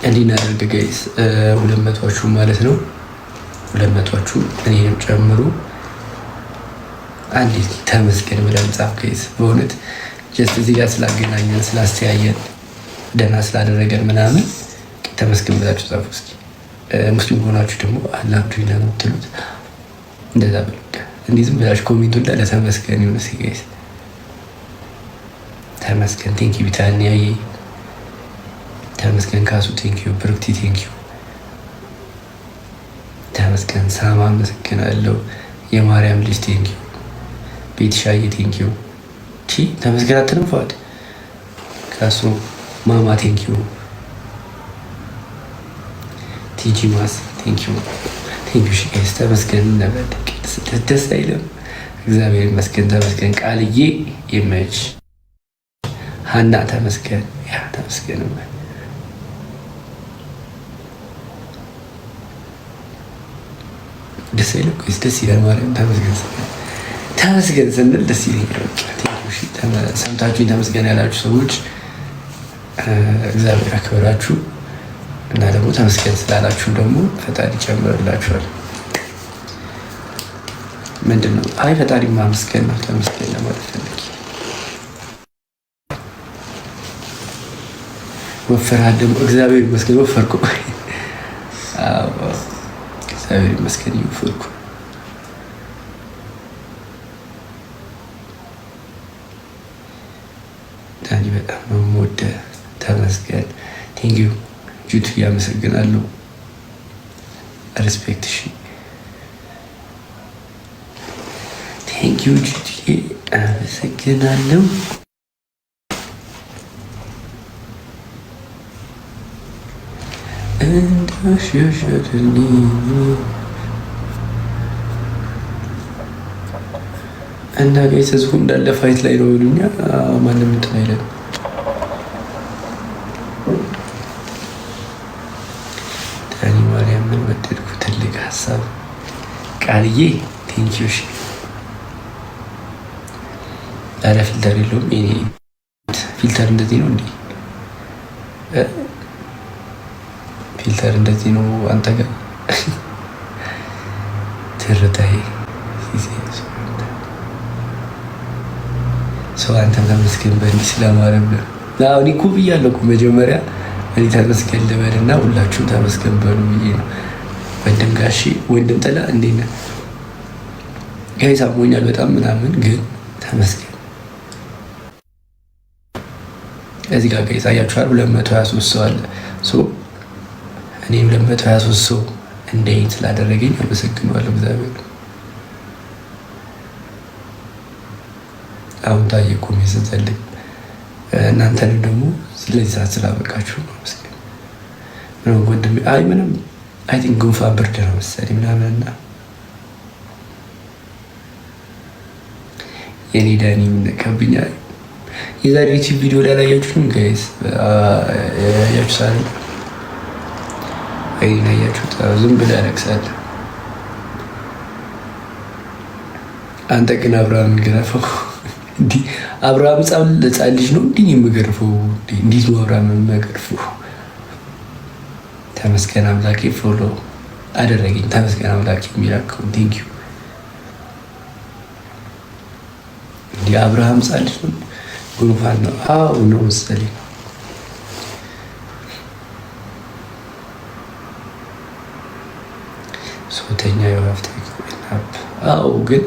እንዲህ እናደርግ ጋይስ 200ዎቹ ማለት ነው 200ዎቹ እኔንም ጨምሩ አንዴ ተመስገን ብለን ጻፍ ጋይስ በእውነት ጀስት እዚህ ጋር ስላገናኘን ስላስተያየን ደህና ስላደረገን ምናምን ተመስገን ብላችሁ ጻፉ እስኪ ሙስሊም ሆናችሁ ደግሞ አልሐምዱሊላህ ነው የምትሉት እንደዛ በቃ እንዲህ ዝም ብላችሁ ኮሜንቱ እንዳለ ተመስገን ይሁን እስኪ ጋይስ ተመስገን ቴንኪው ቢታንያዬ ተመስገን ካሱ ቴንኪው ብሩክቲ ቴንኪው ተመስገን ሳማ አመሰግናለሁ የማርያም ልጅ ቴንኪው ቤትሻዬ ቴንኪው ቺ ተመስገን አትንፋት ካሱ ማማ ቴንኪው ቲጂ ማስ ቴንኪው ሽቄስ ተመስገን ነበደቅ ደስ አይልም እግዚአብሔር ይመስገን ተመስገን ቃልዬ ይመች ሀና ተመስገን ያ ተመስገን ደስ አይልም ደስ ይላል ማርያም ተመስገን ስንል ደስ ይለኛል ሰምታችሁኝ ተመስገን ያላችሁ ሰዎች እግዚአብሔር አክብራችሁ እና ደግሞ ተመስገን ስላላችሁ ደግሞ ፈጣሪ ጨምርላችኋል ምንድን ነው አይ ፈጣሪ ማመስገን ነው ተመስገን ለማለት ፈልጌ ወፈራል ደግሞ እግዚአብሔር ይመስገን ወፈርኩ እግዚአብሔር ይመስገን ይወፈርኩ ዳኒ በጣም ነው የምወደው ተመስገን ቴንኪው ጁት ያመሰግናለሁ ሪስፔክት እሺ ቴንኪው ጁት አመሰግናለሁ እንዳሸሸልኝ እና ጋይስ ህዝቡ እንዳለ ፋይት ላይ ነው ይሉኛ ማንም እንትን አይለም ዳኒ ማርያምን ወደድኩ ትልቅ ሀሳብ ቃልዬ ቴንኪው እሺ ኧረ ፊልተር የለውም የኔ ፊልተር እንደዚህ ነው እንዴ ፊልተር እንደዚህ ነው አንተ ጋር ትርታይ ሰው አንተን ተመስገን በእንዲህ ስለማረም ነው እኔ እኮ ብያለሁ እኮ መጀመሪያ እኔ ተመስገን ልበልና ሁላችሁም ተመስገን በሉ ብዬ ነው ወንድም ጋሺ ወንድም ጥላ እንዴት ነህ ጋይስ አሞኛል በጣም ምናምን ግን ተመስገን እዚህ ጋር ጋይስ አያችኋል 223 ሰው አለ እኔ 223 ሰው እንደይን ስላደረገኝ አመሰግናለሁ እግዚአብሔር አሁን ታየ እኮ የሚያስፈልግ እናንተን ደግሞ ስለዚህ ሰዓት ስላበቃችሁ ነው መስገን ምንም ወንድሜ አይ ምንም አይ ቲንክ ጉንፋን ብርድ ነው መሰለኝ ምናምንና የኔ ዳኒ ከብኛ የዛሬ ዩቲዩብ ቪዲዮ ላይ ያያችሁም ጋይስ ያያችሁ ሳለ አይ ያያችሁት ዝም ብለህ ያለቅሳል አንተ ግን አብርሃም ገረፈው እንዲ አብርሃም ህፃን ልጅ ነው እንዲ የምገርፈው እንዲ ነው አብርሃም የምገርፈው ተመስገን አምላኬ ፎሎ አደረገኝ ተመስገን አምላኬ የሚላከው ቴንኪው እንዲ አብርሃም ህፃን ልጅ ነው ጉንፋን ነው አዎ ነው መሰለኝ ሶተኛ የዋፍታ አዎ ግን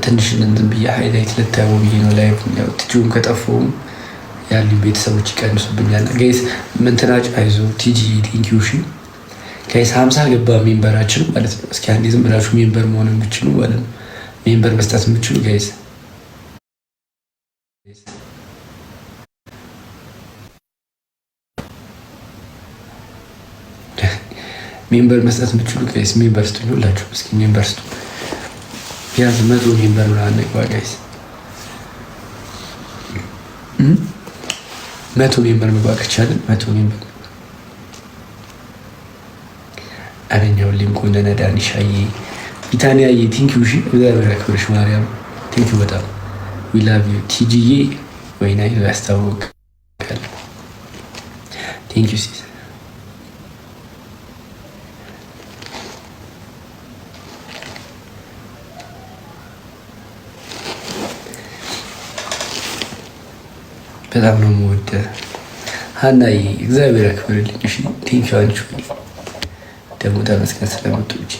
ትንሽ እንትን ብዬ ሃይላይት ልታዩ ብዬ ነው ላይቭ ያው ትጂውን ከጠፋውም ያሉ ቤተሰቦች ይቀንሱብኛል ጋይስ ምንትናጭ አይዞ ቲጂ ቴንኪው እሺ ጋይስ 50 ገባ ሜምበራችን ማለት ነው እስኪ አንዴ ዝም ብላችሁ ሜምበር መሆን የምትችሉ ማለት ነው ሜምበር መስጠት የምትችሉ ጋይስ ሜምበር መስጠት የምትችሉ ጋይስ ሜምበር ስጡኝ ሁላችሁ እስኪ ሜምበር ስጡ ቢያንስ 100 ሜምበር ነው አንገባ ጋይስ 100 ሜምበር መግባት ከቻልን 100 ሜምበር አረኛው ሊንኩን ለነዳኒ ሻዬ ቢታንያዬ ቴንኪው እሺ እግዚአብሔር ያክብርሽ ማርያም ቴንኪው በጣም ዊ ላቭ ዩ ቲጂዬ ወይና ያስታውቃል ቴንኪው ሲስ በጣም ነው የምወደው ሀናዬ፣ እግዚአብሔር ያክብርልኝ። እሺ ቴንኪው። አንቺ ደግሞ ተመስገን ስለመጡች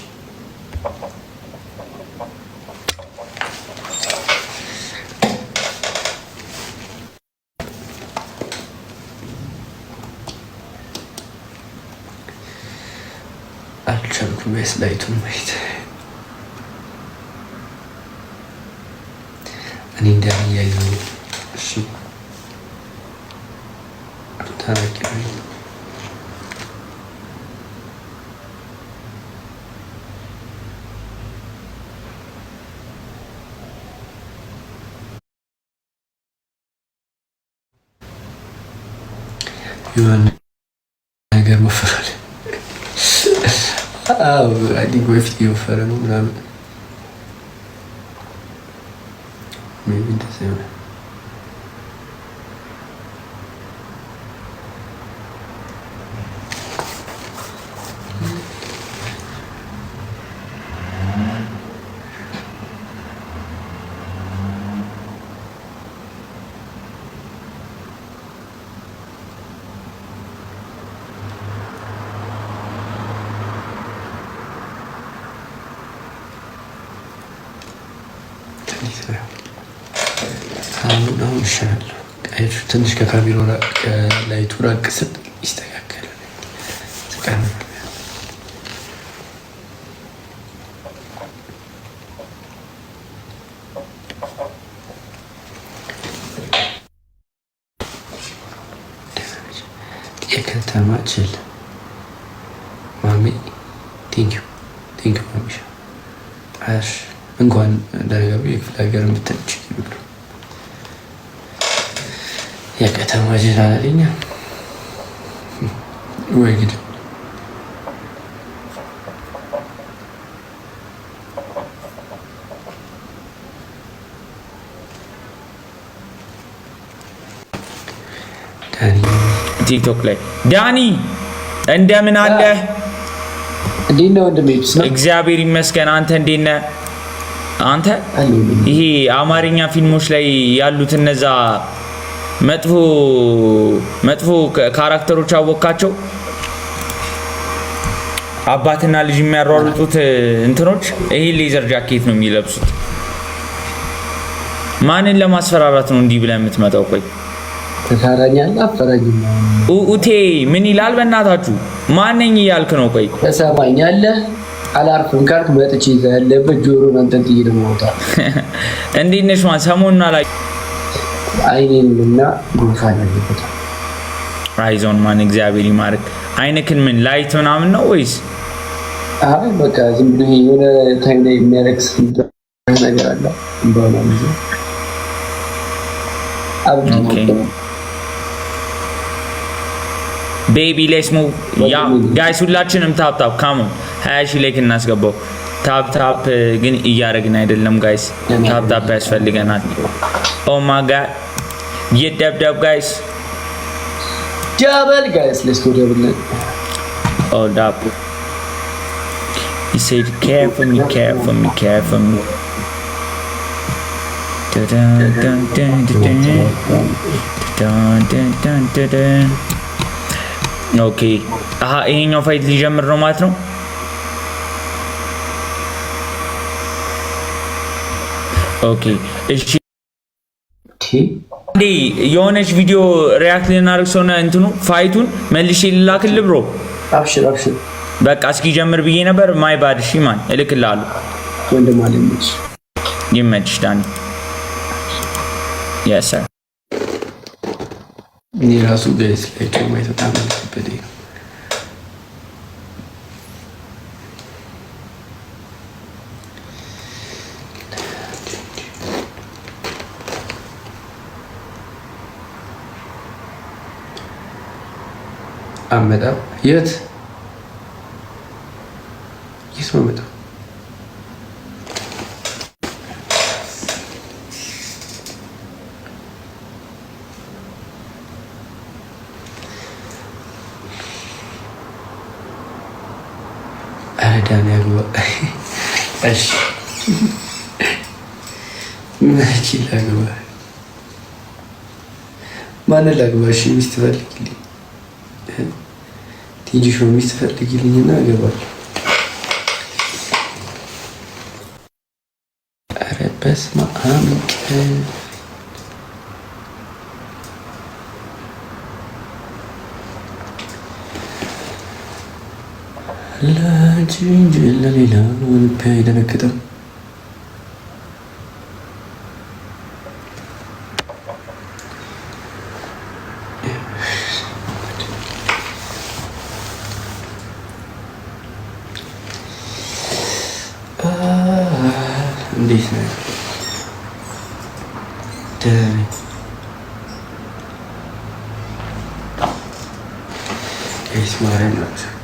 አልቻልኩም። ስላይቱን ማየት እኔ እንደሚያየው እሺ ታረቂ የሆነ ነገር ወፈራል። አዎ አይ ቲንክ በፊት የወፈረ ነው ምናምን ሜቢ እንደዚህ ነው። አሁን ይሻላል። ትንሽ ከካሜራ ላይቱ ራቅ ስል ይስተካከላል። የከተማ ችል ማሚ ቴንኪው ማሚሻ እንኳን እንደነገሩ የክፍለ ሀገር የምትልች ይብሉ የከተማ ጅል አለኛ ወይ ግድ ቲክቶክ ላይ ዳኒ እንደምን አለ? እንዴት ነው ወንድሜ? እግዚአብሔር ይመስገን። አንተ እንዴት ነህ? አንተ ይሄ አማርኛ ፊልሞች ላይ ያሉት እነዛ መጥፎ ካራክተሮች አወቃቸው? አባትና ልጅ የሚያሯሩጡት እንትኖች ይሄ ሌዘር ጃኬት ነው የሚለብሱት። ማንን ለማስፈራራት ነው እንዲህ ብለህ የምትመጣው? ቆይ ተካራኛና አፈራጅና ኡቴ ምን ይላል? በእናታችሁ ማንኝ እያልክ ነው? ቆይ ተሰማኛለህ? አላርፍም ካልክ መጥቼ ያለበት ጆሮን አንተን ጥዬ ደግሞ ወጣ። እንዴት ነሽ? ማን ሰሞኑን አላ አይኔንና ጉንፋን አለበት። አይዞን ማን እግዚአብሔር ይማርክ። አይንክን ምን ላይት ምናምን ነው ወይስ? አይ በቃ ዝም ብሎ የሆነ ታይም ላይ የሚያለቅስ ነገር አለ እንደሆነ ነው። ኦኬ ቤቢ ሌትስ ሙቭ ያ ጋይስ፣ ሁላችንም ታፕ ካሞን 20 ሺህ ላይክ እናስገባው። ታፕ ግን እያደረግን አይደለም ጋይስ። ታፕ ያስፈልገናል። ኦ ማይ ጋድ ይደብደብ ጋይስ፣ ዳብል ጋይስ፣ ሌትስ ጎ ዳብል። ኦ ዳፕ he said care for me ኦኬ ይሄኛው ፋይት ሊጀምር ነው ማለት ነው። ኦኬ እሺ የሆነች ቪዲዮ ሪያክት ልናደርግ ሰው ነው እንትኑ ፋይቱን መልሼ ልላክልህ ብሮ። አብሽር በቃ እስኪ ጀምር ብዬ ነበር። ማይ ባድ። እሺ ማን እልክልሃለሁ። ወንድም አለኝ። ይመችሽ ዳኒ። yes sir እኔ ራሱ ጋይስ ላይ ከማይት በጣም አልከበደ ነው። አመጣው የት መጣ? ዳኒ ያግባ። እሺ መቼ ላግባ? ማንን ላግባ? እሺ ሚስት ፈልጊልኝ፣ ቲጂ ሾው ሚስት ፈልጊልኝና እገባለሁ። ኧረ በስመ አብ ለአንቺ እንጂ ለሌላ ልቤ አይደነግጥም። እንዴት ነው? ደህና ነኝ። ማርያም ናቸው።